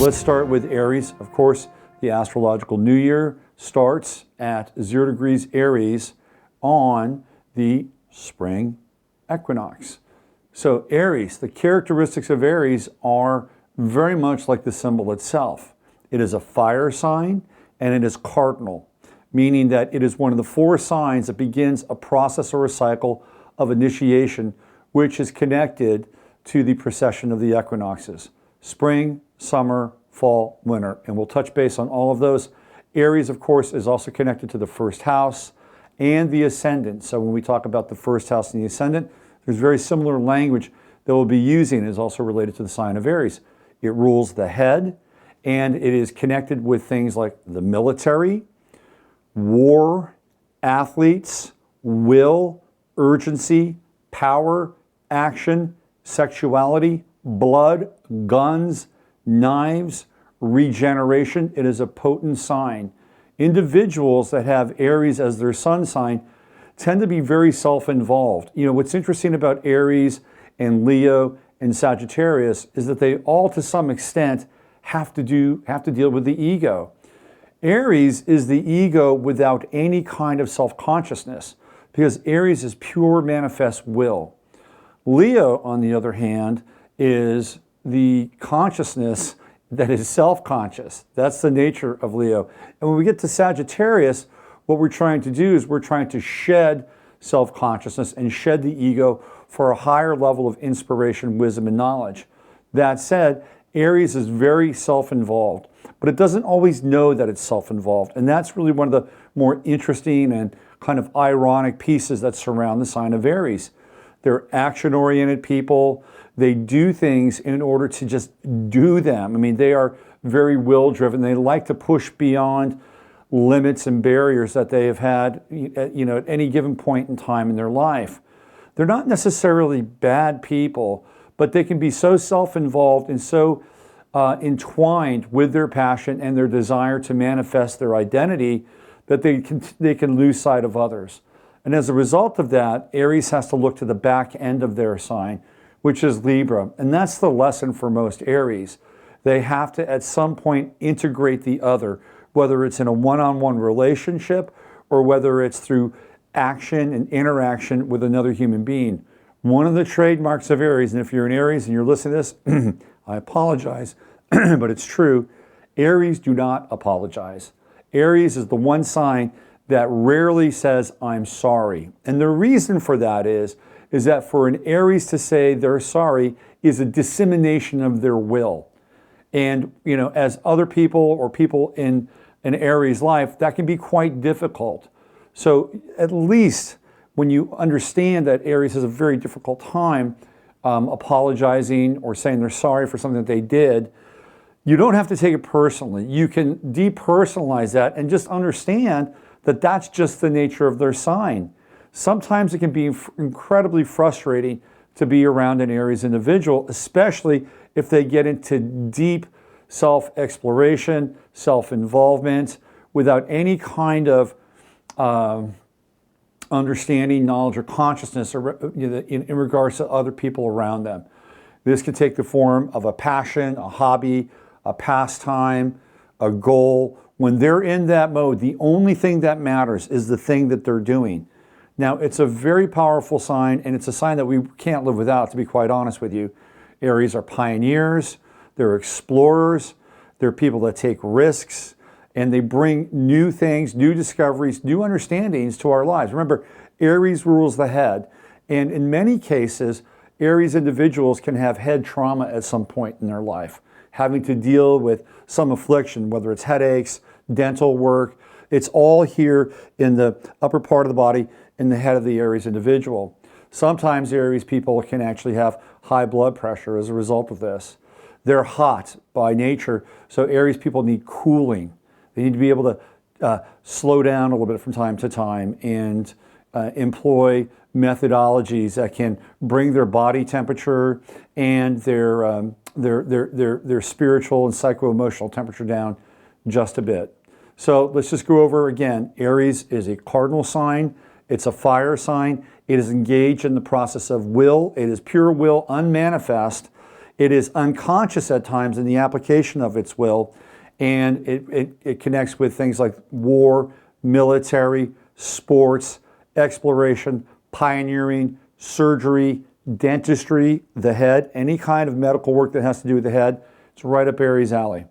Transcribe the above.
let's start with Aries. Of course, the astrological new year starts at 0 degrees Aries on the spring equinox. So Aries, the characteristics of Aries are very much like the symbol itself. It is a fire sign and it is cardinal, meaning that it is one of the 4 signs that begins a process or a cycle of initiation, which is connected to the precession of the equinoxes: spring, summer, fall, winter. And we'll touch base on all of those. Aries, of course, is also connected to the first house and the ascendant. So when we talk about the first house and the ascendant, there's very similar language that we'll be using is also related to the sign of Aries. It rules the head, and it is connected with things like the military, war, athletes, will, urgency, power, action, sexuality, blood, guns, knives, regeneration. It is a potent sign. Individuals that have Aries as their sun sign tend to be very self-involved. You know, what's interesting about Aries and Leo and Sagittarius is that they all, to some extent, have to deal with the ego. Aries is the ego without any kind of self-consciousness, because Aries is pure manifest will. Leo, on the other hand, is the consciousness that is self-conscious. That's the nature of Leo. And when we get to Sagittarius, what we're trying to do is we're trying to shed self-consciousness and shed the ego for a higher level of inspiration, wisdom, and knowledge. That said, Aries is very self-involved, but it doesn't always know that it's self-involved. And that's really one of the more interesting and kind of ironic pieces that surround the sign of Aries. They're action-oriented people. They do things in order to just do them. I mean, they are very will-driven. They like to push beyond limits and barriers that they have had, you know, at any given point in time in their life. They're not necessarily bad people, but they can be so self-involved and so entwined with their passion and their desire to manifest their identity that they can lose sight of others. And as a result of that, Aries has to look to the back end of their sign, which is Libra. And that's the lesson for most Aries. They have to, at some point, integrate the other, whether it's in a one-on-one relationship or whether it's through action and interaction with another human being. One of the trademarks of Aries, and if you're an Aries and you're listening to this, I apologize, but it's true, Aries do not apologize. Aries is the one sign that rarely says, I'm sorry. And the reason for that is that for an Aries to say they're sorry is a dissemination of their will. And, you know, as other people or people in an Aries life, that can be quite difficult. So at least when you understand that Aries has a very difficult time apologizing or saying they're sorry for something that they did, you don't have to take it personally. You can depersonalize that and just understand that that's just the nature of their sign. Sometimes it can be incredibly frustrating to be around an Aries individual, especially if they get into deep self-exploration, self-involvement, without any kind of understanding, knowledge, or consciousness in regards to other people around them. This can take the form of a passion, a hobby, a pastime, a goal. When they're in that mode, the only thing that matters is the thing that they're doing. Now, it's a very powerful sign, and it's a sign that we can't live without, to be quite honest with you. Aries are pioneers, they're explorers, they're people that take risks, and they bring new things, new discoveries, new understandings to our lives. Remember, Aries rules the head, and in many cases, Aries individuals can have head trauma at some point in their life, having to deal with some affliction, whether it's headaches, dental work. It's all here in the upper part of the body, in the head of the Aries individual. Sometimes Aries people can actually have high blood pressure as a result of this. They're hot by nature, so Aries people need cooling. They need to be able to slow down a little bit from time to time and employ methodologies that can bring their body temperature and their spiritual and psycho-emotional temperature down just a bit. So let's just go over again. Aries is a cardinal sign. It's a fire sign. It is engaged in the process of will. It is pure will, unmanifest. It is unconscious at times in the application of its will, and it connects with things like war, military, sports, exploration, pioneering, surgery, dentistry, the head, any kind of medical work that has to do with the head. It's right up Aries' alley.